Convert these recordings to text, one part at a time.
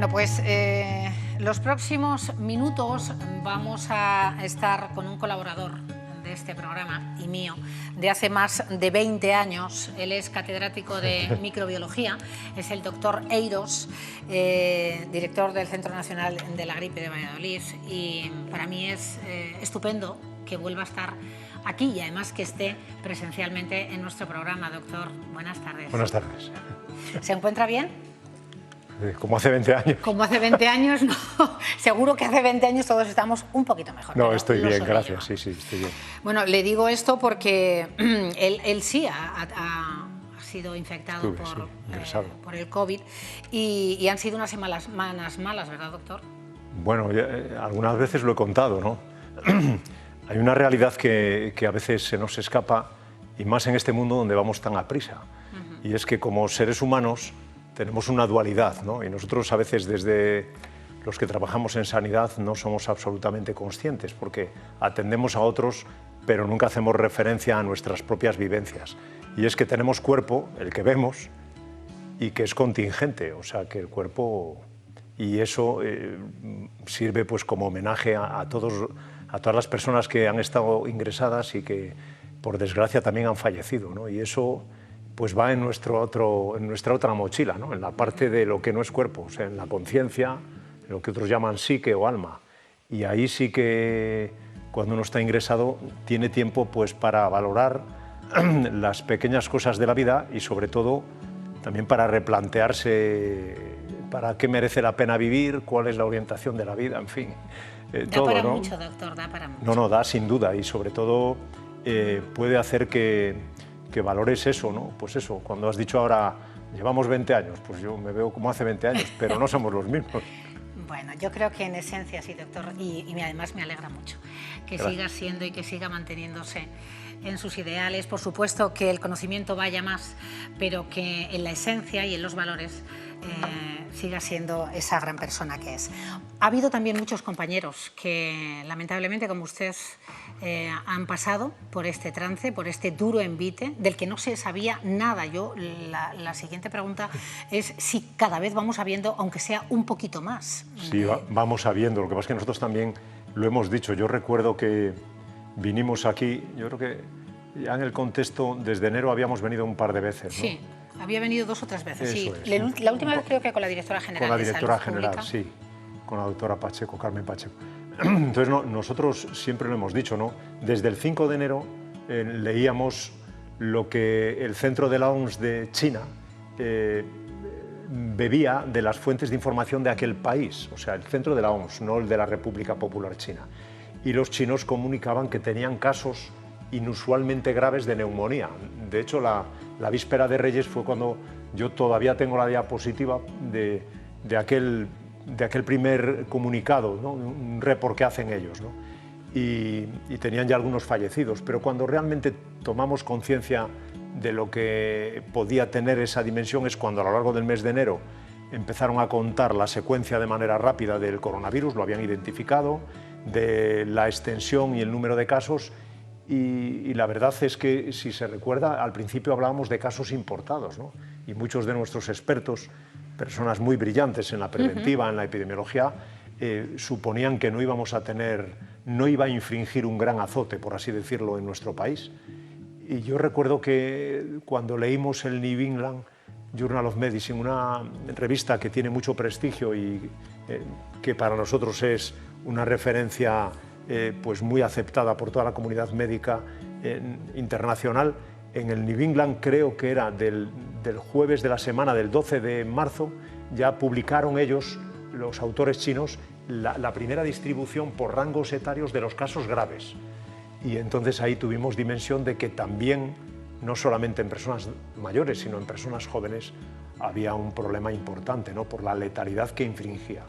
Bueno, pues los próximos minutos vamos a estar con un colaborador de este programa y mío de hace más de 20 años. Él es catedrático de microbiología, es el doctor Eiros, director del Centro Nacional de la Gripe de Valladolid, y para mí es estupendo que vuelva a estar aquí y además que esté presencialmente en nuestro programa. Doctor, buenas tardes. Buenas tardes. ¿Se encuentra bien? Como hace 20 años. Como hace 20 años, no. Seguro que hace 20 años todos estamos un poquito mejor. No, estoy bien, gracias. Sí, estoy bien. Bueno, le digo esto porque él sí ha sido infectado por el COVID y han sido unas semanas malas, ¿verdad, doctor? Bueno, algunas veces lo he contado, ¿no? Hay una realidad que a veces se nos escapa, y más en este mundo donde vamos tan aprisa. Y es que como seres humanos tenemos una dualidad, ¿no? Y nosotros a veces desde los que trabajamos en sanidad no somos absolutamente conscientes porque atendemos a otros pero nunca hacemos referencia a nuestras propias vivencias. Y es que tenemos cuerpo, el que vemos, y que es contingente, o sea que el cuerpo, y eso sirve pues como homenaje a todas las personas que han estado ingresadas y que por desgracia también han fallecido, ¿no? Y eso pues va en nuestra otra mochila, ¿no? En la parte de lo que no es cuerpo, o sea, en la conciencia, en lo que otros llaman psique o alma. Y ahí sí que cuando uno está ingresado tiene tiempo pues para valorar las pequeñas cosas de la vida y sobre todo también para replantearse para qué merece la pena vivir, cuál es la orientación de la vida, en fin. Da todo, para ¿no? mucho, doctor, da para mucho. No, da sin duda y sobre todo puede hacer que valores eso, ¿no? Pues eso, cuando has dicho ahora, llevamos 20 años, pues yo me veo como hace 20 años, pero no somos los mismos. Bueno, yo creo que en esencia sí, doctor, y además me alegra mucho que siga siendo y que siga manteniéndose en sus ideales. Por supuesto que el conocimiento vaya más, pero que en la esencia y en los valores siga siendo esa gran persona que es. Ha habido también muchos compañeros que, lamentablemente, como usted, han pasado por este trance, por este duro envite, del que no se sabía nada. Yo, la siguiente pregunta es si cada vez vamos sabiendo, aunque sea un poquito más. Sí, vamos sabiendo. Lo que pasa es que nosotros también lo hemos dicho. Yo recuerdo que vinimos aquí, yo creo que ya en el contexto, desde enero habíamos venido un par de veces, ¿no? Sí. Había venido 2 o 3 veces, Eso sí. es. La última vez creo que con la directora general Con la de directora Salud general, Pública. sí, con la doctora Pacheco, Carmen Pacheco. Entonces, nosotros siempre lo hemos dicho, ¿no? Desde el 5 de enero leíamos lo que el Centro de la OMS de China bebía de las fuentes de información de aquel país, o sea, el Centro de la OMS, no el de la República Popular China. Y los chinos comunicaban que tenían casos inusualmente graves de neumonía. De hecho, la víspera de Reyes fue cuando yo todavía tengo la diapositiva de aquel primer comunicado, ¿no? Un report que hacen ellos, ¿no? Y tenían ya algunos fallecidos, pero cuando realmente tomamos conciencia de lo que podía tener esa dimensión es cuando a lo largo del mes de enero empezaron a contar la secuencia de manera rápida del coronavirus, lo habían identificado, de la extensión y el número de casos. Y la verdad es que, si se recuerda, al principio hablábamos de casos importados, ¿no? Y muchos de nuestros expertos, personas muy brillantes en la preventiva, en la epidemiología, suponían que no iba a infringir un gran azote, por así decirlo, en nuestro país. Y yo recuerdo que cuando leímos el New England Journal of Medicine, una revista que tiene mucho prestigio y que para nosotros es una referencia pues muy aceptada por toda la comunidad médica internacional, en el New England, creo que era del jueves de la semana del 12 de marzo, ya publicaron ellos, los autores chinos, la primera distribución por rangos etarios de los casos graves. Y entonces ahí tuvimos dimensión de que también, no solamente en personas mayores, sino en personas jóvenes, había un problema importante, ¿no? Por la letalidad que infringía.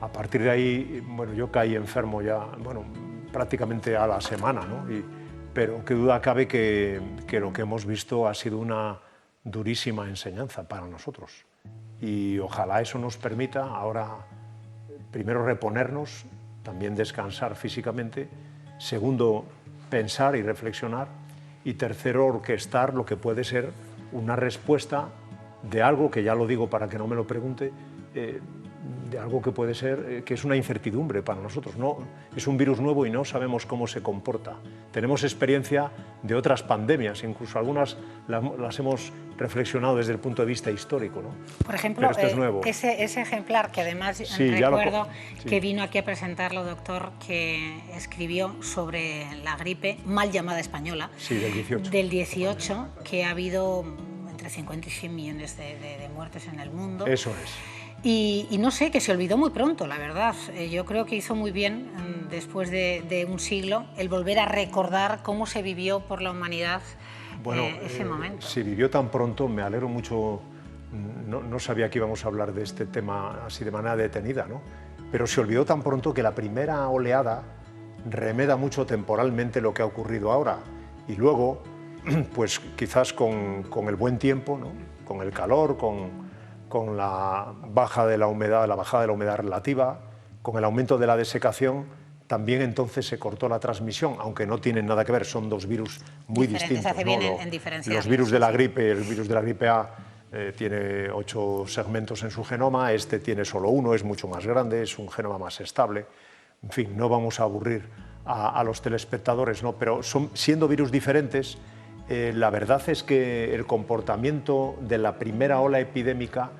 A partir de ahí, bueno, yo caí enfermo ya, bueno, prácticamente a la semana, ¿no? Pero qué duda cabe que lo que hemos visto ha sido una durísima enseñanza para nosotros. Y ojalá eso nos permita ahora, primero, reponernos, también descansar físicamente, segundo, pensar y reflexionar, y tercero, orquestar lo que puede ser una respuesta de algo que, ya lo digo para que no me lo pregunte, de algo que puede ser, que es una incertidumbre para nosotros. No, es un virus nuevo y no sabemos cómo se comporta. Tenemos experiencia de otras pandemias, incluso algunas las hemos reflexionado desde el punto de vista histórico, ¿no? Por ejemplo, pero este es nuevo. Ese ejemplar que además Sí, recuerdo sí. que vino aquí a presentarlo, doctor, que escribió sobre la gripe mal llamada española, sí, del 18, que ha habido entre 50 y 100 millones de muertes en el mundo. Eso es. Y no sé, que se olvidó muy pronto, la verdad. Yo creo que hizo muy bien, después de un siglo, el volver a recordar cómo se vivió por la humanidad ese momento. Se vivió tan pronto, me alegro mucho. No sabía que íbamos a hablar de este tema así de manera detenida, ¿no? Pero se olvidó tan pronto que la primera oleada remeda mucho temporalmente lo que ha ocurrido ahora. Y luego, pues quizás con el buen tiempo, ¿no? Con el calor, con la bajada de la humedad relativa, con el aumento de la desecación, también entonces se cortó la transmisión, aunque no tienen nada que ver, son dos virus muy distintos. Hace bien en diferenciarlos. Los virus de la gripe, el virus de la gripe A tiene 8 segmentos en su genoma, este tiene solo uno, es mucho más grande, es un genoma más estable. En fin, no vamos a aburrir a los telespectadores, ¿no? Pero siendo virus diferentes, la verdad es que el comportamiento de la primera ola epidémica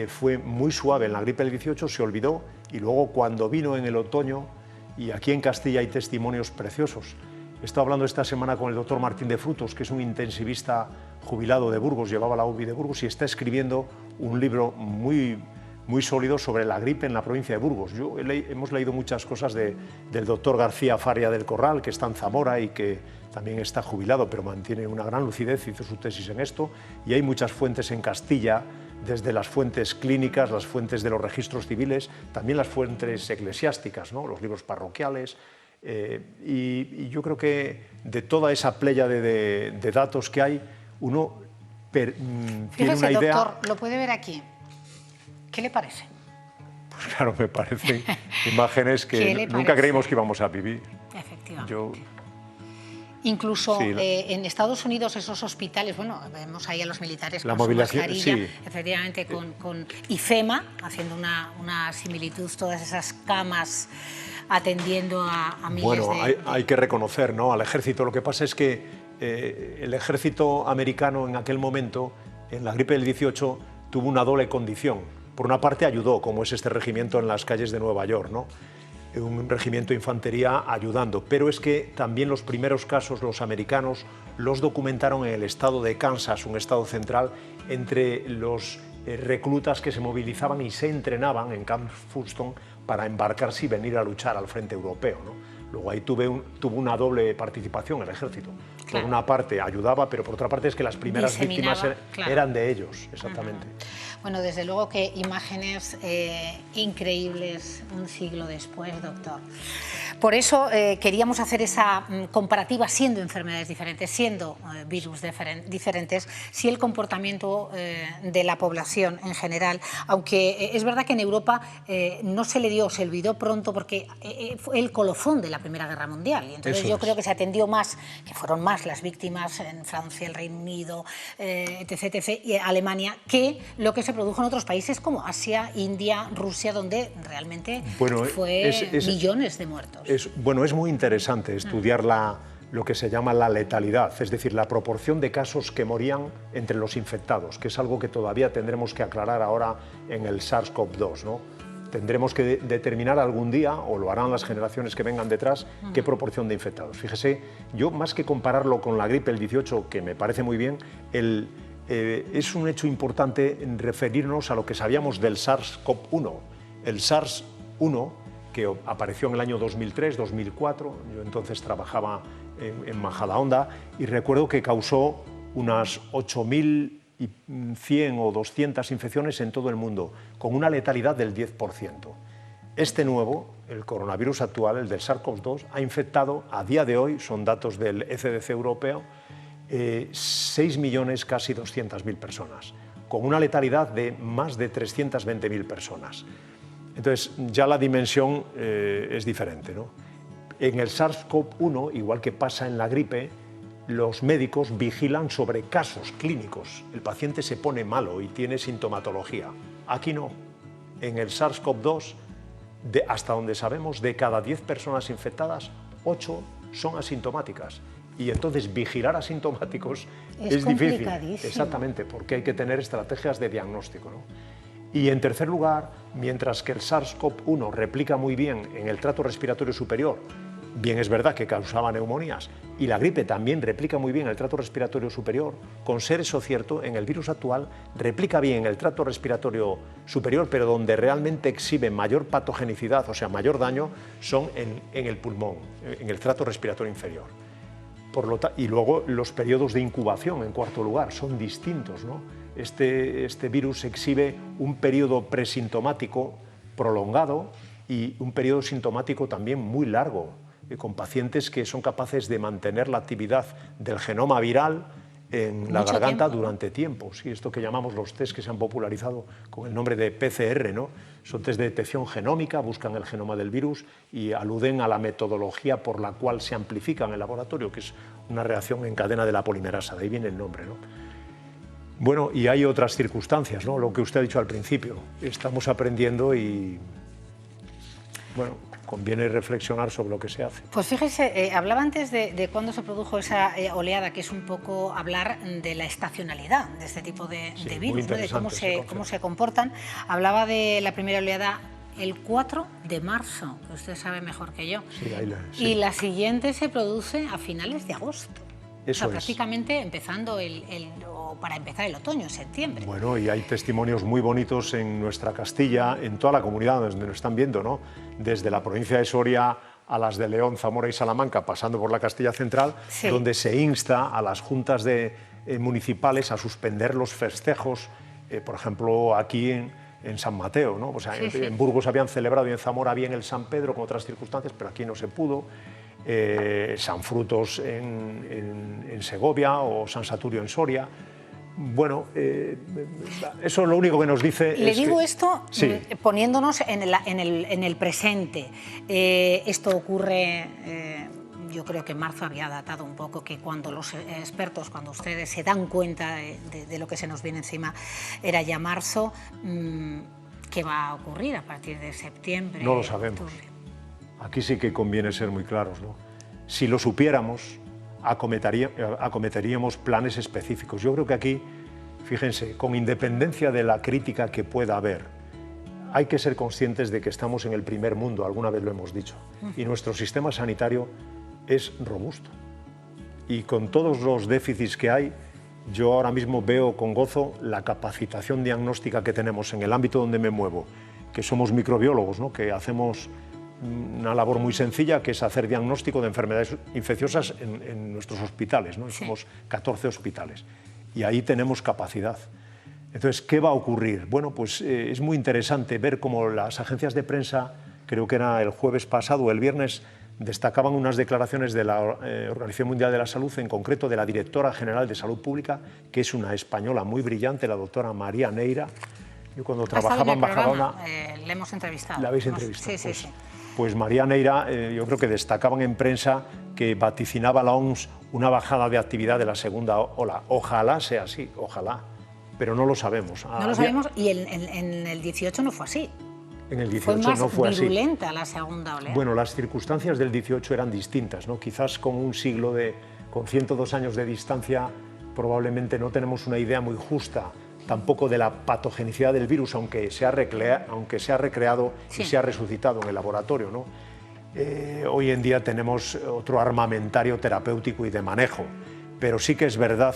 fue muy suave. En la gripe del 18 se olvidó y luego cuando vino en el otoño, y aquí en Castilla hay testimonios preciosos. He estado hablando esta semana con el doctor Martín de Frutos, que es un intensivista jubilado de Burgos, llevaba la UBI de Burgos y está escribiendo un libro muy sólido sobre la gripe en la provincia de Burgos. Hemos leído muchas cosas del doctor García Faria del Corral, que está en Zamora y que también está jubilado, pero mantiene una gran lucidez, hizo su tesis en esto, y hay muchas fuentes en Castilla, desde las fuentes clínicas, las fuentes de los registros civiles, también las fuentes eclesiásticas, ¿no? Los libros parroquiales, y yo creo que de toda esa pléyade de datos que hay, uno tiene una idea... Doctor, lo puede ver aquí. ¿Qué le parece? Pues claro, me parecen imágenes que nunca creímos que íbamos a vivir. Efectivamente. Incluso sí, en Estados Unidos esos hospitales, bueno, vemos ahí a los militares la con movilización, su mascarilla, sí. efectivamente con IFEMA, haciendo una similitud, todas esas camas atendiendo a miles bueno, hay que reconocer, ¿no?, al ejército. Lo que pasa es que el ejército americano en aquel momento, en la gripe del 18, tuvo una doble condición. Por una parte ayudó, como es este regimiento en las calles de Nueva York, ¿no?, un regimiento de infantería ayudando, pero es que también los primeros casos los americanos los documentaron en el estado de Kansas, un estado central, entre los reclutas que se movilizaban y se entrenaban en Camp Funston para embarcarse y venir a luchar al frente europeo, ¿no? Luego ahí tuvo una doble participación el ejército. Claro. Por una parte ayudaba, pero por otra parte es que las primeras víctimas eran de ellos, exactamente. Bueno, desde luego que imágenes increíbles un siglo después, doctor. Por eso queríamos hacer esa comparativa, siendo enfermedades diferentes, siendo virus diferentes, si el comportamiento de la población en general, aunque es verdad que en Europa no se le dio, se olvidó pronto porque fue el colofón de la Primera Guerra Mundial. Y entonces yo creo que se atendió más, que fueron más las víctimas en Francia, el Reino Unido, etc., y Alemania, que lo que se produjo en otros países como Asia, India, Rusia, donde realmente fue millones de muertos. Es muy interesante estudiar lo que se llama la letalidad, es decir, la proporción de casos que morían entre los infectados, que es algo que todavía tendremos que aclarar ahora en el SARS-CoV-2, ¿no? Tendremos que determinar algún día, o lo harán las generaciones que vengan detrás, qué proporción de infectados. Fíjese, yo más que compararlo con la gripe del 18, que me parece muy bien, es un hecho importante en referirnos a lo que sabíamos del SARS-CoV-1. El SARS-1, que apareció en el año 2003, 2004, yo entonces trabajaba en Majadahonda y recuerdo que causó unas 8.100 o 200 infecciones en todo el mundo, con una letalidad del 10%. Este nuevo, el coronavirus actual, el del SARS-CoV-2, ha infectado, a día de hoy, son datos del ECDC europeo, 6 millones, casi 200.000 personas, con una letalidad de más de 320.000 personas. Entonces, ya la dimensión es diferente, ¿no? En el SARS-CoV-1, igual que pasa en la gripe, los médicos vigilan sobre casos clínicos. El paciente se pone malo y tiene sintomatología. Aquí no. en el SARS-CoV-2, hasta donde sabemos, de cada 10 personas infectadas, 8 son asintomáticas. Y entonces vigilar asintomáticos es difícil. Exactamente, porque hay que tener estrategias de diagnóstico, ¿no? Y en tercer lugar, mientras que el SARS-CoV-1 replica muy bien en el tracto respiratorio superior, bien es verdad que causaba neumonías, y la gripe también replica muy bien en el tracto respiratorio superior, con ser eso cierto, en el virus actual replica bien en el tracto respiratorio superior, pero donde realmente exhibe mayor patogenicidad, o sea, mayor daño, son en el pulmón, en el tracto respiratorio inferior. Y luego los periodos de incubación, en cuarto lugar, son distintos, ¿no? Este virus exhibe un periodo presintomático prolongado y un periodo sintomático también muy largo, con pacientes que son capaces de mantener la actividad del genoma viral en la garganta durante tiempo. Sí, esto que llamamos los test que se han popularizado con el nombre de PCR, ¿no? Son test de detección genómica, buscan el genoma del virus y aluden a la metodología por la cual se amplifica en el laboratorio, que es una reacción en cadena de la polimerasa, de ahí viene el nombre, ¿no? Bueno, y hay otras circunstancias, ¿no? Lo que usted ha dicho al principio, estamos aprendiendo y, bueno, conviene reflexionar sobre lo que se hace. Pues fíjese, hablaba antes de cuándo se produjo esa oleada, que es un poco hablar de la estacionalidad de este tipo de virus, ¿no? De cómo se comportan. Hablaba de la primera oleada el 4 de marzo, que usted sabe mejor que yo. Sí, y la siguiente se produce a finales de agosto. Eso es. Prácticamente empezando para empezar el otoño, septiembre. Bueno, y hay testimonios muy bonitos en nuestra Castilla, en toda la comunidad donde nos están viendo, ¿no? Desde la provincia de Soria a las de León, Zamora y Salamanca, pasando por la Castilla Central, sí, donde se insta a las juntas municipales a suspender los festejos, por ejemplo, aquí en San Mateo, ¿no? O sea, sí, en Burgos habían celebrado y en Zamora había el San Pedro con otras circunstancias, pero aquí no se pudo. San Frutos en Segovia o San Saturio en Soria. Bueno, eso es lo único que nos dice. Le digo esto poniéndonos en el presente. Esto ocurre, yo creo que en marzo había datado un poco que cuando los expertos, cuando ustedes se dan cuenta de lo que se nos viene encima, era ya marzo. ¿Qué va a ocurrir a partir de septiembre? No lo sabemos. Octubre? Aquí sí que conviene ser muy claros, ¿no? Si lo supiéramos, acometeríamos planes específicos. Yo creo que aquí, fíjense, con independencia de la crítica que pueda haber, hay que ser conscientes de que estamos en el primer mundo, alguna vez lo hemos dicho, y nuestro sistema sanitario es robusto. Y con todos los déficits que hay, yo ahora mismo veo con gozo la capacitación diagnóstica que tenemos en el ámbito donde me muevo, que somos microbiólogos, ¿no? Que hacemos una labor muy sencilla, que es hacer diagnóstico de enfermedades infecciosas en nuestros hospitales, ¿no? Sí. Somos 14 hospitales y ahí tenemos capacidad. Entonces, ¿qué va a ocurrir? Bueno, pues es muy interesante ver cómo las agencias de prensa, creo que era el jueves pasado o el viernes, destacaban unas declaraciones de la Organización Mundial de la Salud, en concreto de la directora general de Salud Pública, que es una española muy brillante, la doctora María Neira. Yo cuando trabajaba en Bajadona... Le hemos entrevistado. ¿La habéis entrevistado? Sí, sí. Pues María Neira, yo creo que destacaban en prensa que vaticinaba la OMS una bajada de actividad de la segunda ola. Ojalá sea así, ojalá, pero no lo sabemos. No lo sabemos y en el 18 no fue así. En el 18 no fue así. Fue más virulenta la segunda oleada. Bueno, las circunstancias del 18 eran distintas, ¿no? Quizás con con 102 años de distancia, probablemente no tenemos una idea muy justa tampoco de la patogenicidad del virus, aunque se ha recreado sí, y se ha resucitado en el laboratorio, ¿no? Hoy en día tenemos otro armamentario terapéutico y de manejo, pero sí que es verdad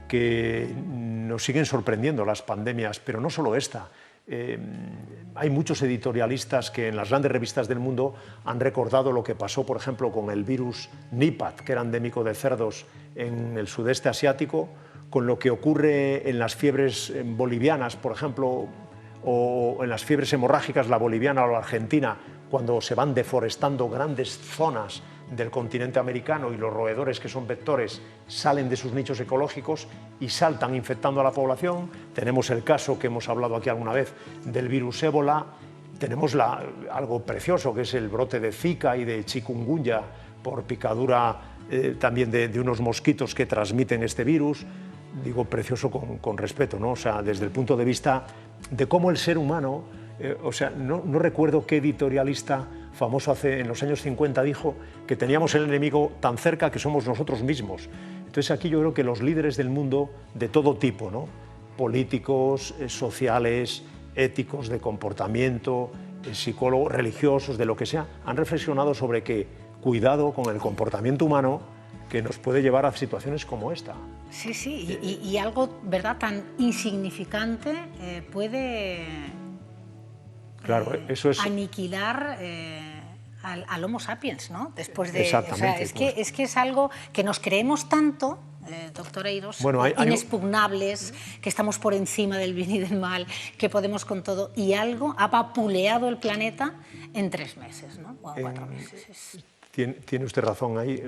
que nos siguen sorprendiendo las pandemias, pero no solo esta. Hay muchos editorialistas que en las grandes revistas del mundo han recordado lo que pasó, por ejemplo, con el virus Nipah, que era endémico de cerdos en el sudeste asiático, con lo que ocurre en las fiebres bolivianas, por ejemplo, o en las fiebres hemorrágicas, la boliviana o la argentina, cuando se van deforestando grandes zonas del continente americano y los roedores, que son vectores, salen de sus nichos ecológicos y saltan infectando a la población. Tenemos el caso que hemos hablado aquí alguna vez del virus ébola. Tenemos algo precioso, que es el brote de Zika y de chikungunya por picadura también de unos mosquitos que transmiten este virus. Digo precioso con respeto, ¿no? O sea, desde el punto de vista de cómo el ser humano O sea, no recuerdo qué editorialista famoso en los años 50 dijo que teníamos el enemigo tan cerca que somos nosotros mismos. Entonces aquí yo creo que los líderes del mundo de todo tipo, ¿no? Políticos, sociales, éticos, de comportamiento, psicólogos, religiosos, de lo que sea, han reflexionado sobre que cuidado con el comportamiento humano que nos puede llevar a situaciones como esta. Sí, sí, y algo, ¿verdad?, tan insignificante puede claro, eso es aniquilar al Homo sapiens, ¿no? Después de, exactamente, o sea, es que es algo que nos creemos tanto, doctor Eiros, bueno, inexpugnables, que estamos por encima del bien y del mal, que podemos con todo, y algo ha vapuleado el planeta en 3 meses, ¿no? O en 4 meses. Tiene usted razón. Hay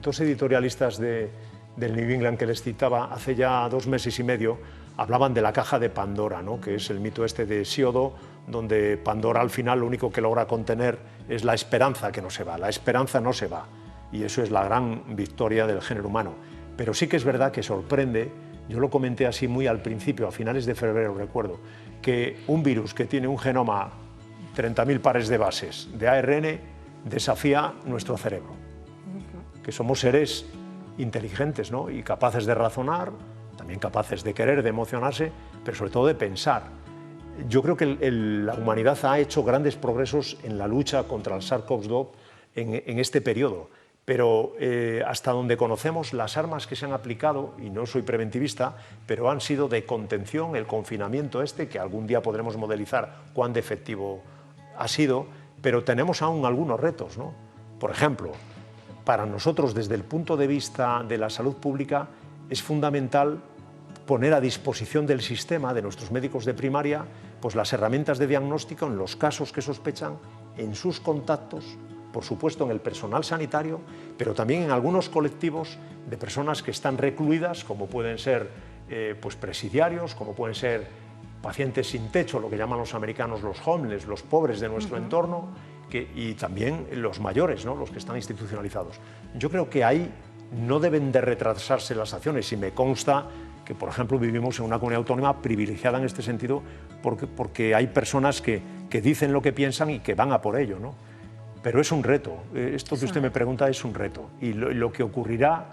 2 editorialistas del New England que les citaba hace ya 2 meses y medio, hablaban de la caja de Pandora, ¿no? Que es el mito este de Hesíodo, donde Pandora al final lo único que logra contener es la esperanza que no se va. La esperanza no se va, y eso es la gran victoria del género humano. Pero sí que es verdad que sorprende, yo lo comenté así muy al principio, a finales de febrero recuerdo, que un virus que tiene un genoma 30.000 pares de bases de ARN desafía nuestro cerebro, que somos seres inteligentes, ¿no? Y capaces de razonar, también capaces de querer, de emocionarse, pero sobre todo de pensar. Yo creo que la humanidad ha hecho grandes progresos en la lucha contra el SARS-CoV-2 en este periodo, pero hasta donde conocemos las armas que se han aplicado, y no soy preventivista, pero han sido de contención, el confinamiento que algún día podremos modelizar cuán de efectivo ha sido, pero tenemos aún algunos retos, ¿no? Por ejemplo, para nosotros desde el punto de vista de la salud pública es fundamental poner a disposición del sistema, de nuestros médicos de primaria, pues las herramientas de diagnóstico en los casos que sospechan, en sus contactos, por supuesto en el personal sanitario, pero también en algunos colectivos de personas que están recluidas, como pueden ser pues presidiarios, como pueden ser pacientes sin techo, lo que llaman los americanos los homeless, los pobres de nuestro entorno, y también los mayores, ¿no? Los que están institucionalizados. Yo creo que ahí no deben de retrasarse las acciones, y me consta que, por ejemplo, vivimos en una comunidad autónoma privilegiada en este sentido porque hay personas que dicen lo que piensan y que van a por ello, ¿no? Pero es un reto, esto que usted me pregunta es un reto, y lo que ocurrirá,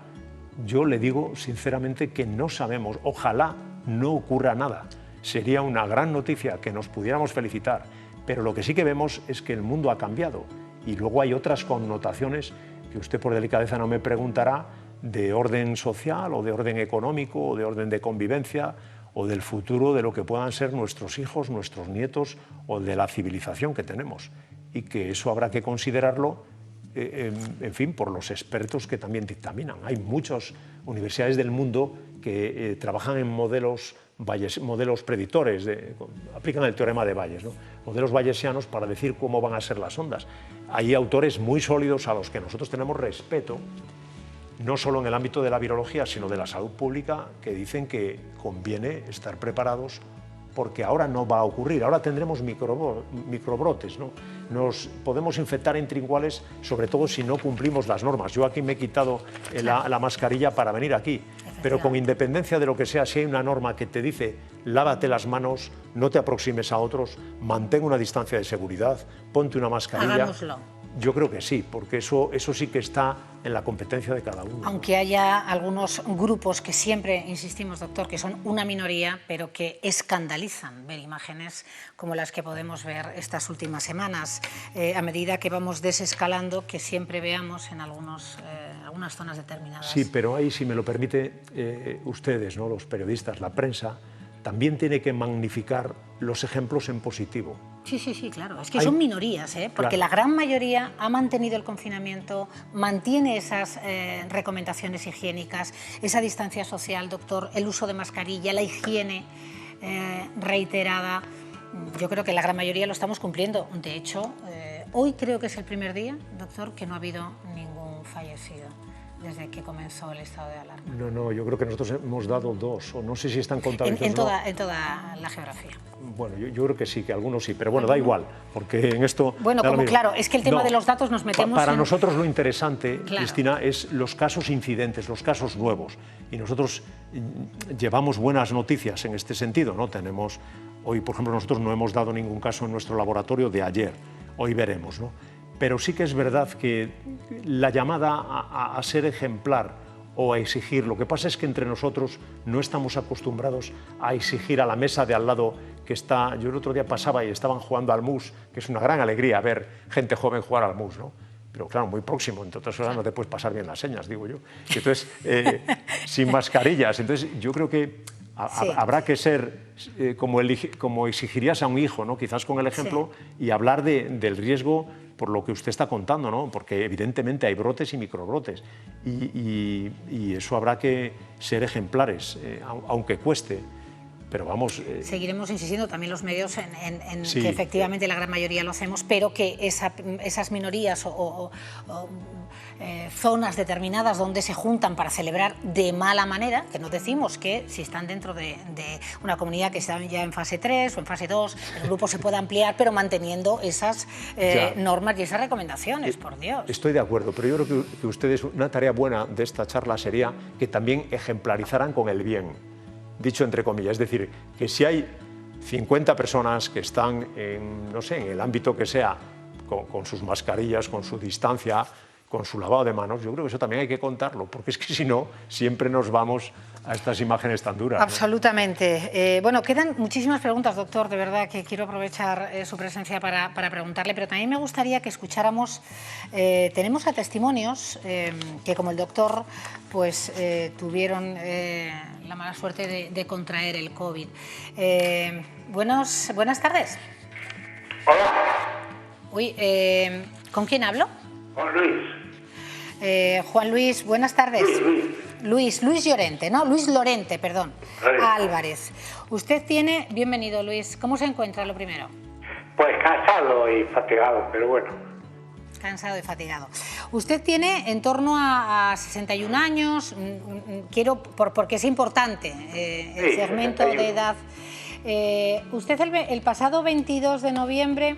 yo le digo sinceramente que no sabemos, ojalá no ocurra nada. Sería una gran noticia que nos pudiéramos felicitar, pero lo que sí que vemos es que el mundo ha cambiado, y luego hay otras connotaciones que usted por delicadeza no me preguntará, de orden social o de orden económico o de orden de convivencia o del futuro de lo que puedan ser nuestros hijos, nuestros nietos o de la civilización que tenemos, y que eso habrá que considerarlo, en fin, por los expertos que también dictaminan. Hay muchas universidades del mundo que trabajan en modelos predictores, aplican el teorema de Bayes, ¿no? Modelos bayesianos para decir cómo van a ser las ondas. Hay autores muy sólidos a los que nosotros tenemos respeto, no solo en el ámbito de la virología, sino de la salud pública, que dicen que conviene estar preparados porque ahora no va a ocurrir, ahora tendremos microbrotes, ¿no? Nos podemos infectar entre iguales, sobre todo si no cumplimos las normas. Yo aquí me he quitado la mascarilla para venir aquí, pero con independencia de lo que sea, si hay una norma que te dice lávate las manos, no te aproximes a otros, mantén una distancia de seguridad, ponte una mascarilla. Hagámoslo. Yo creo que sí, porque eso sí que está en la competencia de cada uno. Aunque haya algunos grupos que siempre, insistimos, doctor, que son una minoría, pero que escandalizan ver imágenes como las que podemos ver estas últimas semanas, a medida que vamos desescalando, que siempre veamos en algunas zonas determinadas. Sí, pero ahí, si me lo permite, ustedes, ¿no? Los periodistas, la prensa, también tiene que magnificar los ejemplos en positivo. Sí, sí, sí, claro. Es que son minorías, porque la gran mayoría ha mantenido el confinamiento, mantiene esas recomendaciones higiénicas, esa distancia social, doctor, el uso de mascarilla, la higiene reiterada. Yo creo que la gran mayoría lo estamos cumpliendo. De hecho, hoy creo que es el primer día, doctor, que no ha habido ningún fallecido desde que comenzó el estado de alarma. No, yo creo que nosotros hemos dado 2, o no sé si están contabilizados. En toda la geografía. Bueno, yo creo que sí, que algunos sí, pero bueno, da igual, porque en esto... Bueno, como claro, es que el tema de los datos nos metemos Para nosotros lo interesante, claro, Cristina, es los casos incidentes, los casos nuevos, y nosotros llevamos buenas noticias en este sentido, ¿no? Tenemos Hoy, por ejemplo, nosotros no hemos dado ningún caso en nuestro laboratorio de ayer, hoy veremos, ¿no? Pero sí que es verdad que la llamada a ser ejemplar o a exigir, lo que pasa es que entre nosotros no estamos acostumbrados a exigir a la mesa de al lado que está. Yo el otro día pasaba y estaban jugando al mus, que es una gran alegría ver gente joven jugar al mus, ¿no? Pero claro, muy próximo, entre otras cosas no te puedes pasar bien las señas, digo yo. Entonces, sin mascarillas. Entonces, yo creo que habrá que ser como exigirías a un hijo, ¿no? Quizás con el ejemplo, y hablar del riesgo por lo que usted está contando, ¿no? Porque evidentemente hay brotes y microbrotes y eso habrá que ser ejemplares, aunque cueste. Pero vamos... Seguiremos insistiendo también los medios en sí, que efectivamente la gran mayoría lo hacemos, pero que esas minorías o zonas determinadas donde se juntan para celebrar de mala manera, que no decimos que si están dentro de una comunidad que está ya en fase 3 o en fase 2, el grupo se pueda ampliar, pero manteniendo esas normas y esas recomendaciones, por Dios. Estoy de acuerdo, pero yo creo que ustedes, una tarea buena de esta charla sería que también ejemplarizaran con el bien. Dicho entre comillas, es decir, que si hay 50 personas que están en, no sé, en el ámbito que sea, con sus mascarillas, con su distancia, con su lavado de manos, yo creo que eso también hay que contarlo, porque es que si no, siempre nos vamos a estas imágenes tan duras, ¿no? Absolutamente. Bueno, quedan muchísimas preguntas, doctor, de verdad que quiero aprovechar su presencia para preguntarle, pero también me gustaría que escucháramos, tenemos a testimonios que como el doctor, pues tuvieron la mala suerte de contraer el COVID. Buenas tardes. Hola. Uy, ¿con quién hablo? Con Luis. Juan Luis, buenas tardes. Luis Llorente, ¿no? Luis Lorente, perdón. Álvarez. Usted tiene... Bienvenido, Luis. ¿Cómo se encuentra, lo primero? Pues cansado y fatigado, pero bueno. Cansado y fatigado. Usted tiene en torno a 61 años, quiero, porque es importante el segmento 61. De edad. Usted el pasado 22 de noviembre...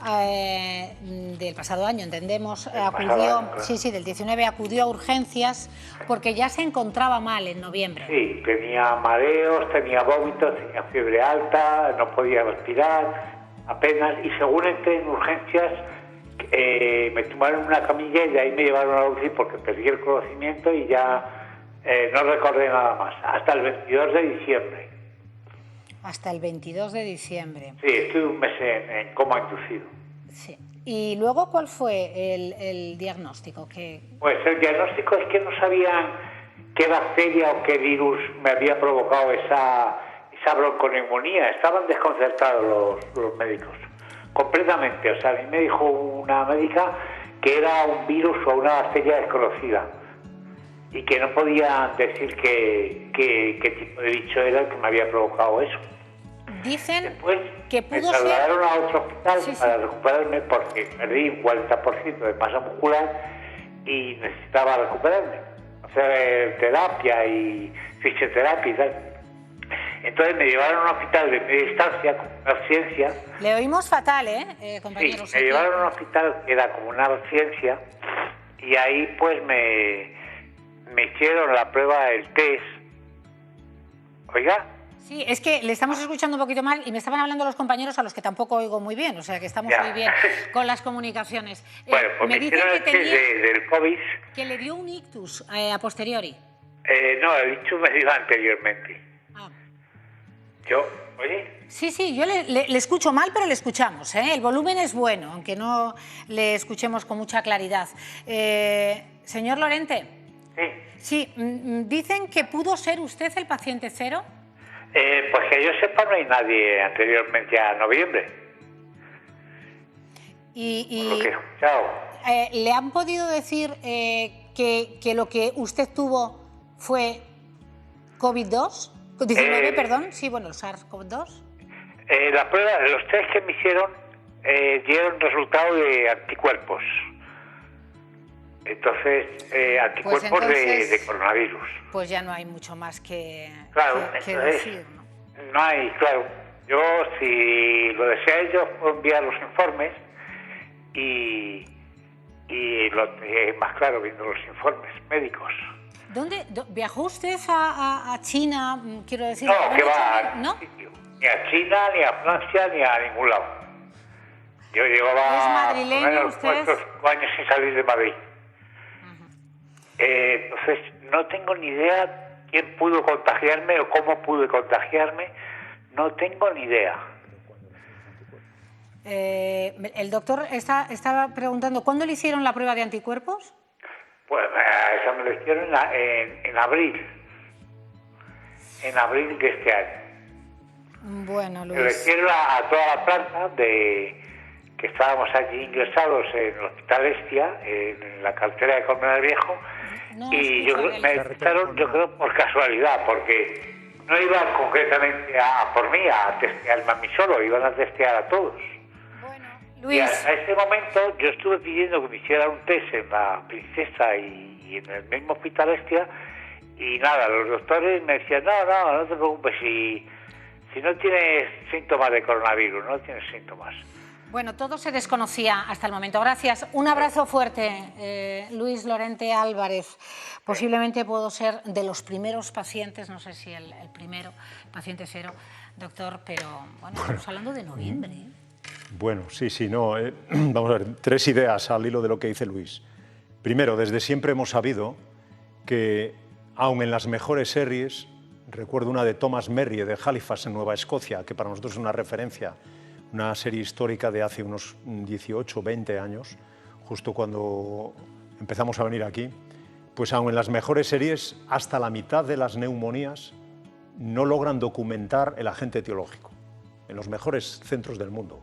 del pasado año, entendemos, acudió, del 19 acudió a urgencias porque ya se encontraba mal en noviembre. Sí, tenía mareos, tenía vómitos, tenía fiebre alta, no podía respirar apenas, y según entré en urgencias me tomaron una camilla y de ahí me llevaron a la UCI porque perdí el conocimiento y ya no recordé nada más, hasta el 22 de diciembre. Hasta el 22 de diciembre. Sí, estuve un mes en coma inducido. Sí. ¿Y luego cuál fue el diagnóstico? Pues el diagnóstico es que no sabían qué bacteria o qué virus me había provocado esa bronconeumonía. Estaban desconcertados los médicos, completamente. O sea, a mí me dijo una médica que era un virus o una bacteria desconocida y que no podían decir qué tipo de bicho era el que me había provocado eso. Dicen después que pudo me trasladaron a otro hospital para recuperarme porque perdí un 40% de masa muscular y necesitaba recuperarme, hacer terapia y fisioterapia y tal. Entonces me llevaron a un hospital de media distancia con una residencia. Le oímos fatal, compañero? Sí, me llevaron a un hospital que era como una residencia y ahí pues me hicieron la prueba del test. Oiga. Sí, es que le estamos escuchando un poquito mal y me estaban hablando los compañeros a los que tampoco oigo muy bien, o sea que estamos muy bien con las comunicaciones. Bueno, pues me dicen que del COVID. Que le dio un ictus a posteriori. No, el ictus me dio anteriormente. ¿Oye? Sí, yo le escucho mal, pero le escuchamos, ¿eh? El volumen es bueno, aunque no le escuchemos con mucha claridad. Señor Lorente. Sí, dicen que pudo ser usted el paciente cero. Pues que yo sepa no hay nadie anteriormente a noviembre. Por lo que he escuchado. ¿Le han podido decir que lo que usted tuvo fue COVID-2? 19, perdón, sí, bueno, el SARS-CoV-2. La prueba, los test que me hicieron dieron resultado de anticuerpos. Entonces, anticuerpos de coronavirus. Pues ya no hay mucho más que decir, ¿no? No hay, claro. Yo, si lo desea ellos, puedo enviar los informes y más claro, viendo los informes médicos. ¿Dónde viajó usted a China? Quiero decir. No, que va ¿no? ni a China, ni a Francia, ni a ningún lado. Yo llevaba ¿Es madrileño usted? 5 años sin salir de Madrid. Entonces, no tengo ni idea quién pudo contagiarme o cómo pude contagiarme. No tengo ni idea. El doctor estaba preguntando, ¿cuándo le hicieron la prueba de anticuerpos? Pues esa me lo hicieron en abril. En abril de este año. Bueno, Luis. Me lo hicieron a toda la planta que estábamos allí ingresados en el Hospital Estia, en la cartera de Colmenar Viejo, No, y me detectaron, yo creo, por casualidad, porque no iban concretamente a por mí a testearme a mí solo, iban a testear a todos. Bueno, Y Luis. a ese momento yo estuve pidiendo que me hicieran un test en la Princesa y en el mismo Hospital Estia, y nada, los doctores me decían, no te preocupes, si no tienes síntomas de coronavirus, no tienes síntomas. Bueno, todo se desconocía hasta el momento. Gracias. Un abrazo fuerte, Luis Lorente Álvarez. Posiblemente puedo ser de los primeros pacientes, no sé si el primero, paciente cero, doctor, pero bueno, estamos hablando de noviembre. Bueno, sí, no. Vamos a ver, 3 ideas al hilo de lo que dice Luis. Primero, desde siempre hemos sabido que, aun en las mejores series, recuerdo una de Thomas Merrie de Halifax en Nueva Escocia, que para nosotros es una referencia, una serie histórica de hace unos 18 o 20 años, justo cuando empezamos a venir aquí, pues aun en las mejores series, hasta la mitad de las neumonías no logran documentar el agente etiológico, en los mejores centros del mundo.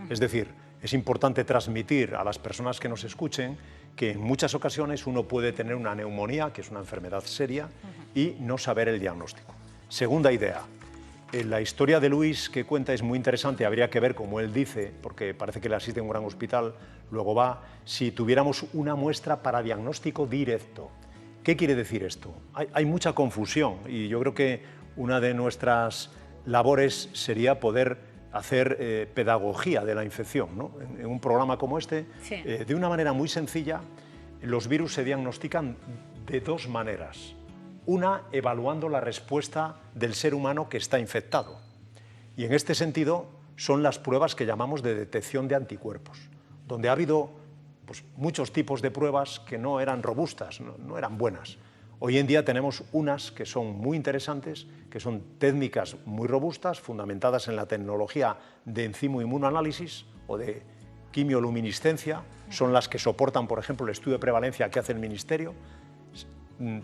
Es decir, es importante transmitir a las personas que nos escuchen que en muchas ocasiones uno puede tener una neumonía, que es una enfermedad seria, y no saber el diagnóstico. Segunda idea. La historia de Luis que cuenta es muy interesante, habría que ver, como él dice, porque parece que le asiste en un gran hospital, luego va, si tuviéramos una muestra para diagnóstico directo. ¿Qué quiere decir esto? Hay mucha confusión y yo creo que una de nuestras labores sería poder hacer pedagogía de la infección, ¿no? En un programa como este, Sí. De una manera muy sencilla, los virus se diagnostican de 2 maneras. Una, evaluando la respuesta del ser humano que está infectado. Y en este sentido son las pruebas que llamamos de detección de anticuerpos, donde ha habido pues, muchos tipos de pruebas que no eran robustas, no eran buenas. Hoy en día tenemos unas que son muy interesantes, que son técnicas muy robustas, fundamentadas en la tecnología de enzimo-inmunoanálisis o de quimioluminiscencia, son las que soportan, por ejemplo, el estudio de prevalencia que hace el Ministerio,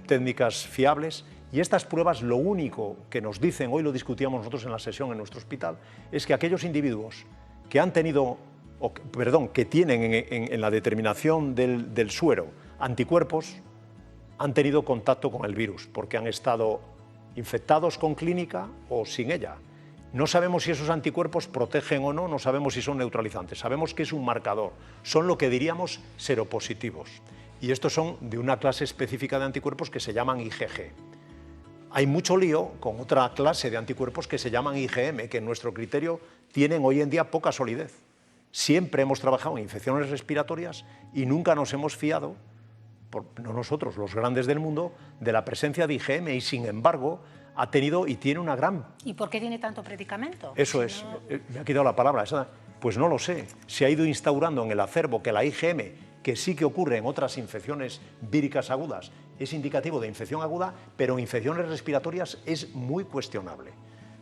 técnicas fiables, y estas pruebas lo único que nos dicen, hoy lo discutíamos nosotros en la sesión en nuestro hospital, es que aquellos individuos que han tenido, que tienen en la determinación del suero anticuerpos, han tenido contacto con el virus, porque han estado infectados con clínica o sin ella. No sabemos si esos anticuerpos protegen o no, no sabemos si son neutralizantes, sabemos que es un marcador, son lo que diríamos seropositivos. Y estos son de una clase específica de anticuerpos que se llaman IgG. Hay mucho lío con otra clase de anticuerpos que se llaman IgM, que en nuestro criterio tienen hoy en día poca solidez. Siempre hemos trabajado en infecciones respiratorias y nunca nos hemos fiado, no nosotros, los grandes del mundo, de la presencia de IgM y sin embargo ha tenido y tiene una gran... ¿Y por qué tiene tanto predicamento? Eso Si es, no... me ha quitado la palabra, pues no lo sé. Se ha ido instaurando en el acervo que la IgM, que sí que ocurre en otras infecciones víricas agudas, es indicativo de infección aguda, pero en infecciones respiratorias es muy cuestionable.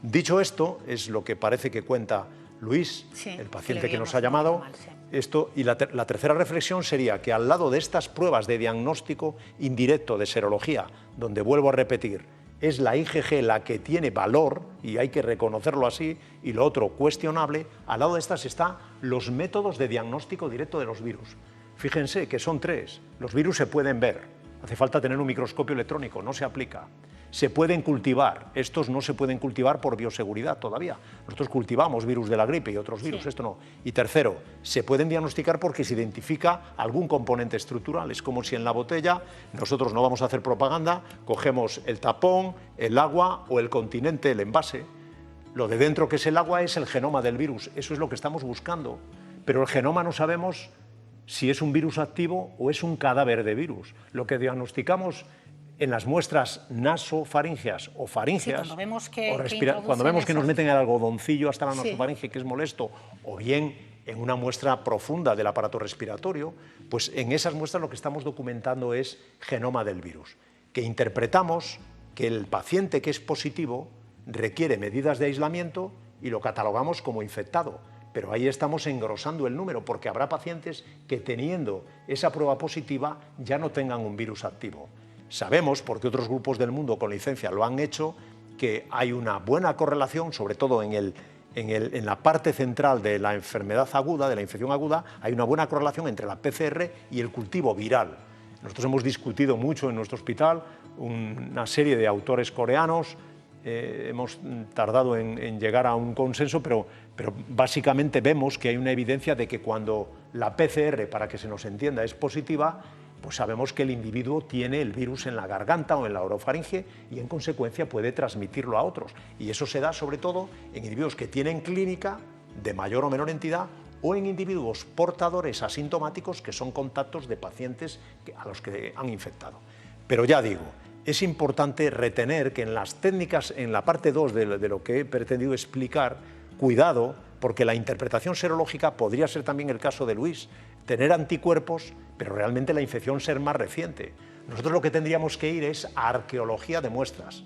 Dicho esto, es lo que parece que cuenta Luis, Sí, el paciente que nos veíamos ha llamado. mal, sí. Esto, y la tercera reflexión sería que al lado de estas pruebas de diagnóstico indirecto de serología, donde vuelvo a repetir, es la IgG la que tiene valor, y hay que reconocerlo así, y lo otro cuestionable, al lado de estas están los métodos de diagnóstico directo de los virus. Fíjense que son 3. Los virus se pueden ver, hace falta tener un microscopio electrónico, no se aplica. Se pueden cultivar, estos no se pueden cultivar por bioseguridad todavía. Nosotros cultivamos virus de la gripe y otros virus, Sí. esto no. Y tercero, se pueden diagnosticar porque se identifica algún componente estructural. Es como si en la botella, nosotros no vamos a hacer propaganda, cogemos el tapón, el agua o el continente, el envase. Lo de dentro, que es el agua, es el genoma del virus. Eso es lo que estamos buscando. Pero el genoma no sabemos si es un virus activo o es un cadáver de virus. Lo que diagnosticamos en las muestras nasofaríngeas o faríngeas, cuando vemos cuando vemos que nos meten el algodoncillo hasta la nasofaringe, que es molesto, o bien en una muestra profunda del aparato respiratorio, pues en esas muestras lo que estamos documentando es genoma del virus, que interpretamos que el paciente que es positivo requiere medidas de aislamiento y lo catalogamos como infectado. Pero ahí estamos engrosando el número, porque habrá pacientes que teniendo esa prueba positiva ya no tengan un virus activo. Sabemos, porque otros grupos del mundo con licencia lo han hecho, que hay una buena correlación, sobre todo en la parte central de la enfermedad aguda, de la infección aguda, hay una buena correlación entre la PCR y el cultivo viral. Nosotros hemos discutido mucho en nuestro hospital, una serie de autores coreanos, hemos tardado en llegar a un consenso, pero básicamente vemos que hay una evidencia de que cuando la PCR, para que se nos entienda, es positiva, pues sabemos que el individuo tiene el virus en la garganta o en la orofaringe y en consecuencia puede transmitirlo a otros. Y eso se da sobre todo en individuos que tienen clínica de mayor o menor entidad o en individuos portadores asintomáticos que son contactos de pacientes a los que han infectado. Pero ya digo, es importante retener que en las técnicas, en la parte 2 de lo que he pretendido explicar, cuidado, porque la interpretación serológica podría ser también el caso de Luis, tener anticuerpos, pero realmente la infección ser más reciente. Nosotros lo que tendríamos que ir es a arqueología de muestras,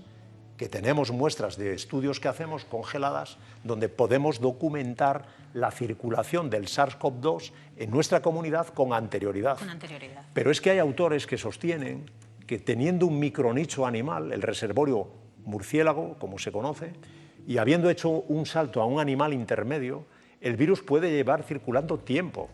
que tenemos muestras de estudios que hacemos congeladas, donde podemos documentar la circulación del SARS-CoV-2 en nuestra comunidad con anterioridad. Pero es que hay autores que sostienen que teniendo un micronicho animal, el reservorio murciélago, como se conoce, y habiendo hecho un salto a un animal intermedio, el virus puede llevar circulando tiempo.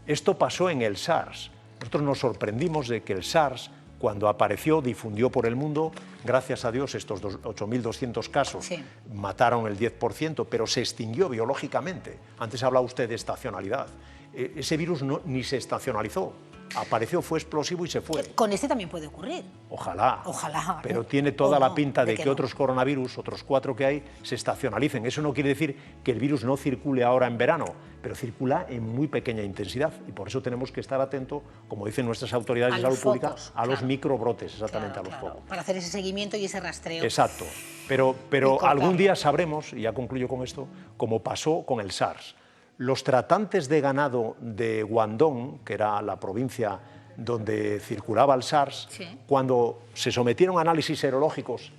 Esto pasó en el SARS. Nosotros nos sorprendimos de que el SARS, cuando apareció, difundió por el mundo, gracias a Dios estos 8.200 casos mataron el 10%, pero se extinguió biológicamente. Antes hablaba usted de estacionalidad. Ese virus ni se estacionalizó. Apareció, fue explosivo y se fue. Con este también puede ocurrir. Ojalá. Ojalá. Pero tiene toda la pinta de que otros coronavirus, otros 4 que hay, se estacionalicen. Eso no quiere decir que el virus no circule ahora en verano, pero circula en muy pequeña intensidad. Y por eso tenemos que estar atentos, como dicen nuestras autoridades de salud pública, a los microbrotes, exactamente, a los focos. Para hacer ese seguimiento y ese rastreo. Exacto. Pero algún día sabremos, y ya concluyo con esto, como pasó con el SARS. Los tratantes de ganado de Guangdong, que era la provincia donde circulaba el SARS, cuando se sometieron a análisis serológicos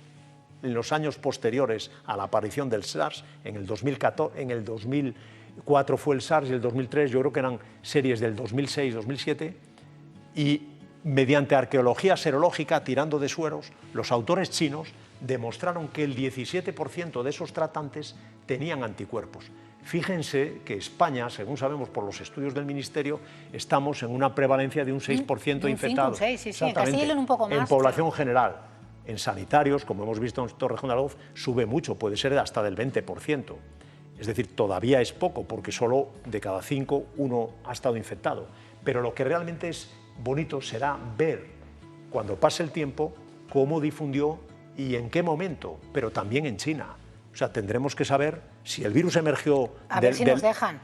en los años posteriores a la aparición del SARS, en el 2004 fue el SARS y el 2003 yo creo que eran series del 2006-2007, y mediante arqueología serológica, tirando de sueros, los autores chinos demostraron que el 17% de esos tratantes tenían anticuerpos. Fíjense que España, según sabemos por los estudios del Ministerio, estamos en una prevalencia de un 6% infectados. En Castilla y León un poco más. En población general. En sanitarios, como hemos visto en Torrejón de Ardoz, sube mucho, puede ser hasta del 20%. Es decir, todavía es poco, porque solo de cada 5, 1 ha estado infectado. Pero lo que realmente es bonito será ver, cuando pase el tiempo, cómo difundió y en qué momento, pero también en China. O sea, tendremos que saber si el virus emergió... A ver si nos dejan.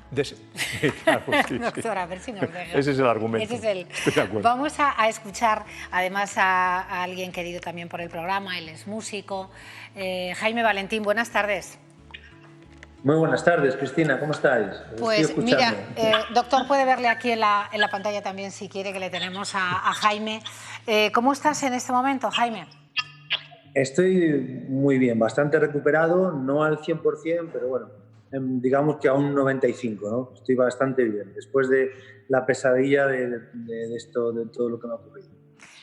Claro, sí, doctora, a ver si nos dejan. Ese es el argumento. Estoy de acuerdo. Vamos a escuchar, además, a alguien querido también por el programa, él es músico. Jaime Valentín, buenas tardes. Muy buenas tardes, Cristina, ¿cómo estáis? Pues mira, doctor, puede verle aquí en la pantalla también, si quiere, que le tenemos a Jaime. ¿Cómo estás en este momento, Jaime? Estoy muy bien, bastante recuperado, no al 100%, pero bueno, digamos que a un 95%, ¿no? Estoy bastante bien, después de la pesadilla de todo lo que me ha ocurrido.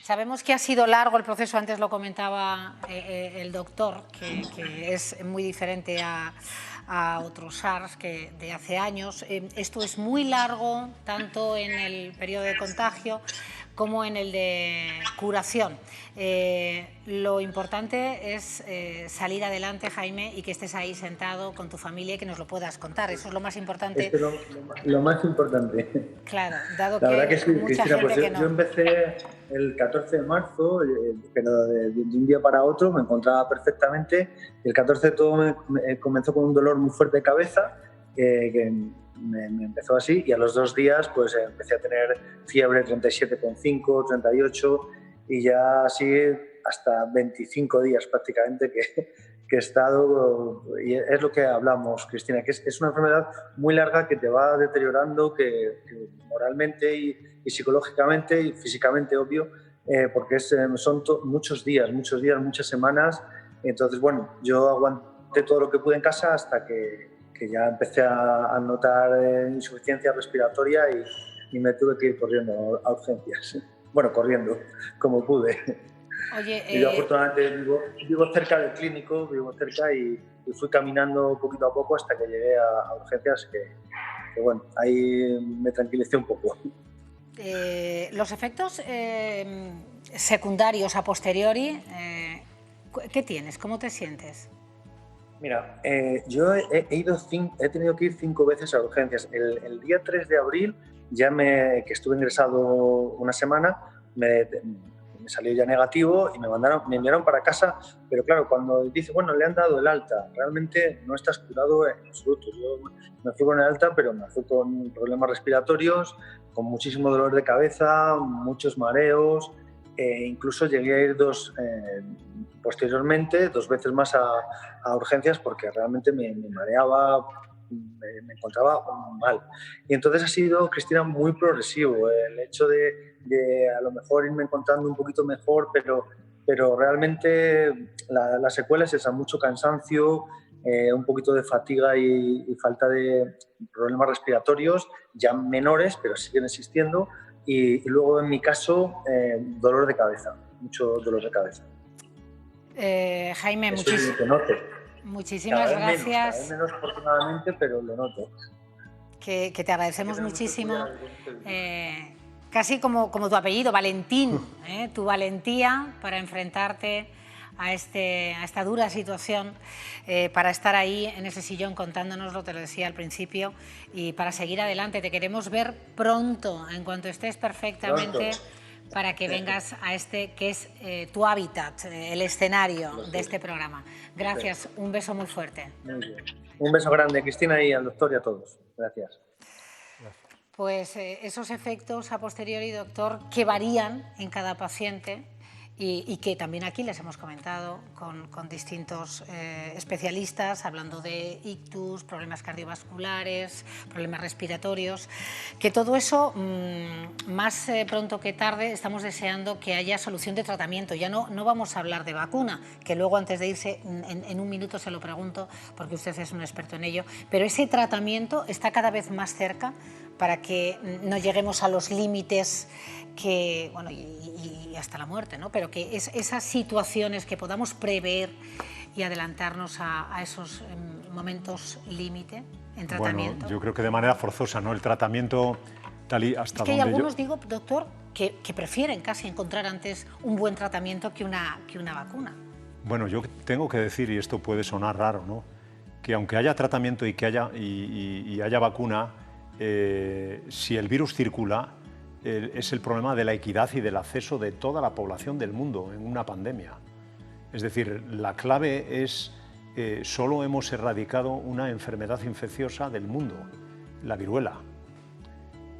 Sabemos que ha sido largo el proceso, antes lo comentaba el doctor, que es muy diferente a otros SARS que de hace años. Esto es muy largo, tanto en el periodo de contagio como en el de curación. Lo importante es salir adelante, Jaime, y que estés ahí sentado con tu familia y que nos lo puedas contar. Eso es lo más importante. Esto es lo más importante. Claro, dado la verdad que sí, mucha Cristina, gente pues que no. Yo empecé el 14 de marzo, pero de un día para otro me encontraba perfectamente. El 14 de todo me comenzó con un dolor muy fuerte de cabeza, que me empezó así, y a los 2 días pues empecé a tener fiebre 37,5, 38, y ya así hasta 25 días prácticamente que he estado, y es lo que hablamos, Cristina, que es una enfermedad muy larga que te va deteriorando, que moralmente y psicológicamente y físicamente, obvio, porque son muchos días, muchas semanas. Entonces, bueno, yo aguanté todo lo que pude en casa hasta que ya empecé a notar insuficiencia respiratoria y me tuve que ir corriendo a urgencias. Bueno, corriendo, como pude. Oye, Y yo afortunadamente vivo cerca del clínico, vivo cerca y fui caminando poquito a poco hasta que llegué a urgencias, que bueno, ahí me tranquilicé un poco. Los efectos secundarios a posteriori, ¿qué tienes? ¿Cómo te sientes? Mira, yo he tenido que ir 5 veces a urgencias. El día 3 de abril, que estuve ingresado una semana, me salió ya negativo y me enviaron para casa, pero claro, cuando dice, bueno, le han dado el alta, realmente no estás curado en absoluto. Yo me fui con el alta, pero me fui con problemas respiratorios, con muchísimo dolor de cabeza, muchos mareos, incluso llegué a ir posteriormente 2 veces más a urgencias porque realmente me mareaba, me encontraba mal. Y entonces ha sido, Cristina, muy progresivo el hecho de a lo mejor irme encontrando un poquito mejor, pero realmente la secuela es esa, mucho cansancio, un poquito de fatiga y falta de problemas respiratorios, ya menores, pero siguen existiendo, y luego en mi caso dolor de cabeza, mucho dolor de cabeza. Jaime, muchísimas gracias. Cada vez menos afortunadamente, pero lo noto. Que te agradecemos muchísimo. Casi como tu apellido, Valentín, tu valentía para enfrentarte a esta dura situación, para estar ahí en ese sillón contándonos lo que te lo decía al principio, y para seguir adelante. Te queremos ver pronto, en cuanto estés perfectamente, para que vengas a que es tu hábitat, el escenario de este programa. Gracias, un beso muy fuerte. Muy bien. Un beso grande, Cristina, y al doctor y a todos. Gracias. Pues esos efectos a posteriori, doctor, que varían en cada paciente y que también aquí les hemos comentado con distintos especialistas, hablando de ictus, problemas cardiovasculares, problemas respiratorios, que todo eso, más pronto que tarde, estamos deseando que haya solución de tratamiento. Ya no vamos a hablar de vacuna, que luego antes de irse, en un minuto se lo pregunto, porque usted es un experto en ello, pero ese tratamiento está cada vez más cerca para que no lleguemos a los límites que, bueno, y hasta la muerte, ¿no? Pero que esas situaciones que podamos prever y adelantarnos a esos momentos límite en tratamiento. Bueno, yo creo que de manera forzosa, ¿no? El tratamiento tal y hasta donde hay algunos, digo, doctor, que prefieren casi encontrar antes un buen tratamiento que una vacuna. Bueno, yo tengo que decir, y esto puede sonar raro, ¿no?, que aunque haya tratamiento y que haya vacuna, si el virus circula, es el problema de la equidad y del acceso de toda la población del mundo en una pandemia. Es decir, la clave es, solo hemos erradicado una enfermedad infecciosa del mundo, la viruela.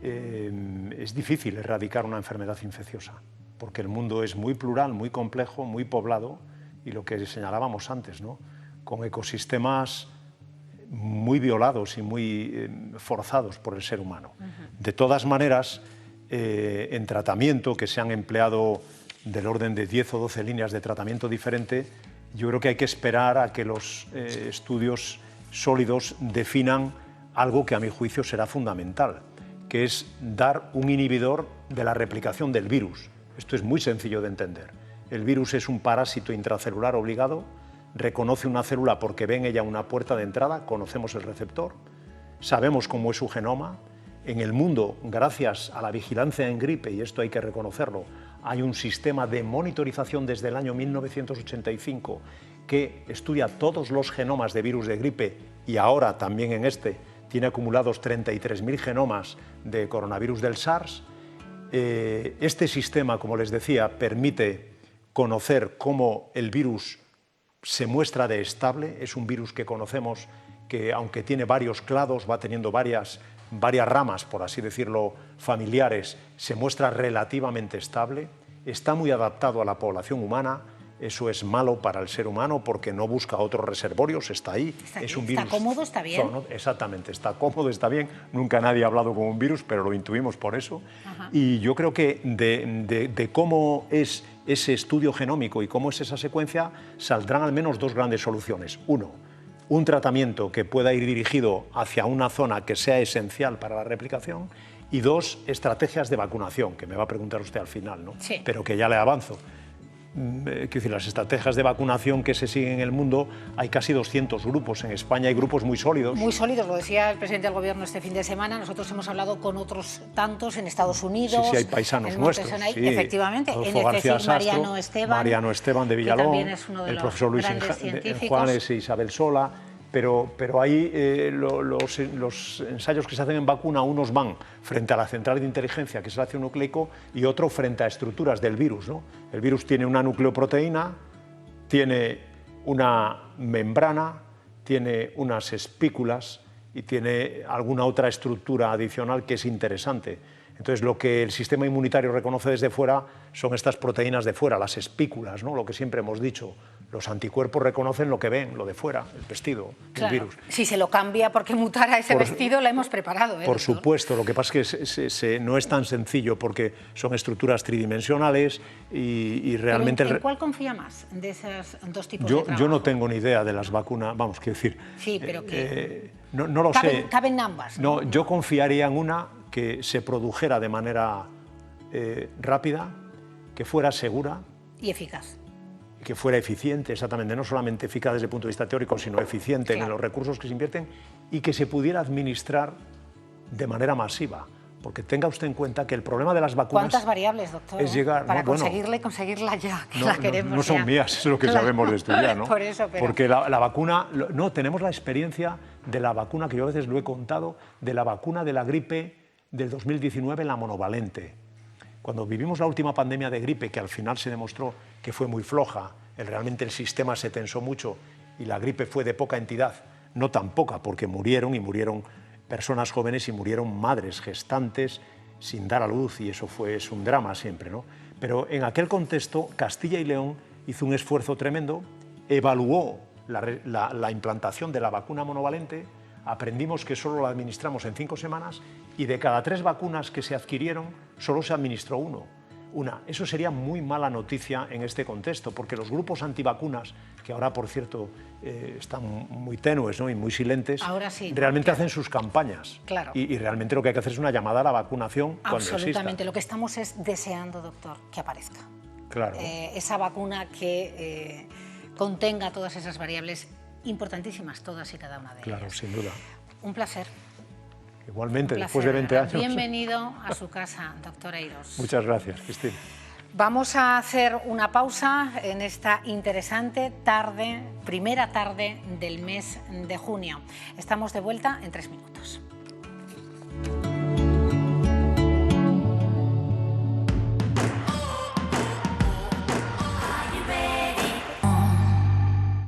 Es difícil erradicar una enfermedad infecciosa, porque el mundo es muy plural, muy complejo, muy poblado, y lo que señalábamos antes, ¿no?, con ecosistemas muy violados y muy forzados por el ser humano. De todas maneras, en tratamiento, que se han empleado del orden de 10 o 12 líneas de tratamiento diferente, yo creo que hay que esperar a que los estudios sólidos definan algo que a mi juicio será fundamental, que es dar un inhibidor de la replicación del virus. Esto es muy sencillo de entender. El virus es un parásito intracelular obligado, reconoce una célula porque ve en ella una puerta de entrada, conocemos el receptor, sabemos cómo es su genoma. En el mundo, gracias a la vigilancia en gripe, y esto hay que reconocerlo, hay un sistema de monitorización desde el año 1985 que estudia todos los genomas de virus de gripe, y ahora también en tiene acumulados 33.000 genomas de coronavirus del SARS. Este sistema, como les decía, permite conocer cómo el virus se muestra de estable. Es un virus que conocemos que, aunque tiene varios clados, va teniendo varias ramas, por así decirlo, familiares, se muestra relativamente estable, está muy adaptado a la población humana. Eso es malo para el ser humano porque no busca otros reservorios, está ahí. Es un virus. Está cómodo, está bien. Exactamente, está cómodo, está bien. Nunca nadie ha hablado con un virus, pero lo intuimos por eso. Ajá. Y yo creo que de cómo es ese estudio genómico y cómo es esa secuencia, saldrán al menos dos grandes soluciones. Uno, un tratamiento que pueda ir dirigido hacia una zona que sea esencial para la replicación. Y dos, estrategias de vacunación, que me va a preguntar usted al final, ¿no? Sí. Pero que ya le avanzo. Quiero decir, las estrategias de vacunación que se siguen en el mundo, hay casi 200 grupos. En España hay grupos muy sólidos. Muy sólidos, lo decía el presidente del Gobierno este fin de semana. Nosotros hemos hablado con otros tantos en Estados Unidos. Sí, hay paisanos nuestros. Sí. Efectivamente, Adolfo en García el CSIC Sastro, Mariano Esteban de Villalón, también es uno de el los profesor Luis grandes científicos. Juanes e Isabel Sola. Pero ahí los ensayos que se hacen en vacuna, unos van frente a la central de inteligencia, que es el ácido nucleico, y otro frente a estructuras del virus, ¿no? El virus tiene una nucleoproteína, tiene una membrana, tiene unas espículas y tiene alguna otra estructura adicional que es interesante. Entonces, lo que el sistema inmunitario reconoce desde fuera son estas proteínas de fuera, las espículas, ¿no? Lo que siempre hemos dicho. Los anticuerpos reconocen lo que ven, lo de fuera, el vestido, claro, el virus. Si se lo cambia porque mutara ese vestido, la hemos preparado. Por supuesto, lo que pasa es que no es tan sencillo porque son estructuras tridimensionales y realmente... ¿En cuál confía más de esos dos tipos de trabajo? Yo no tengo ni idea de las vacunas, vamos, quiero decir... Sí, pero no lo sé. Caben ambas, ¿no? Yo confiaría en una que se produjera de manera rápida, que fuera segura... Y eficaz. Que fuera eficiente, exactamente, no solamente eficaz desde el punto de vista teórico, sino eficiente en los recursos que se invierten y que se pudiera administrar de manera masiva. Porque tenga usted en cuenta que el problema de las vacunas... ¿Cuántas variables, doctor? Es llegar... Para conseguirla ya, que la queremos no son ya. mías, es lo que sabemos de estudiar, ¿no? Por eso, pero... Porque la vacuna... No, tenemos la experiencia de la vacuna, que yo a veces lo he contado, de la vacuna de la gripe del 2019 en la monovalente. Cuando vivimos la última pandemia de gripe, que al final se demostró que fue muy floja, realmente el sistema se tensó mucho y la gripe fue de poca entidad, no tan poca, porque murieron personas jóvenes y murieron madres gestantes sin dar a luz, y eso es un drama siempre, ¿no? Pero en aquel contexto, Castilla y León hizo un esfuerzo tremendo, evaluó la implantación de la vacuna monovalente, aprendimos que solo la administramos en 5 semanas y de cada 3 vacunas que se adquirieron, solo se administró una. Eso sería muy mala noticia en este contexto, porque los grupos antivacunas, que ahora, por cierto, están muy tenues, ¿no? Y muy silentes, ahora sí, realmente hacen sus campañas. Claro. Y realmente lo que hay que hacer es una llamada a la vacunación cuando exista. Absolutamente. Lo que estamos es deseando, doctor, que aparezca. Claro. Esa vacuna que contenga todas esas variables importantísimas, todas y cada una de ellas. Claro, sin duda. Un placer. Igualmente, Un placer, después de 20 años. Bienvenido a su casa, doctor Eiros. Muchas gracias, Cristina. Vamos a hacer una pausa en esta interesante tarde, primera tarde del mes de junio. Estamos de vuelta en 3 minutos.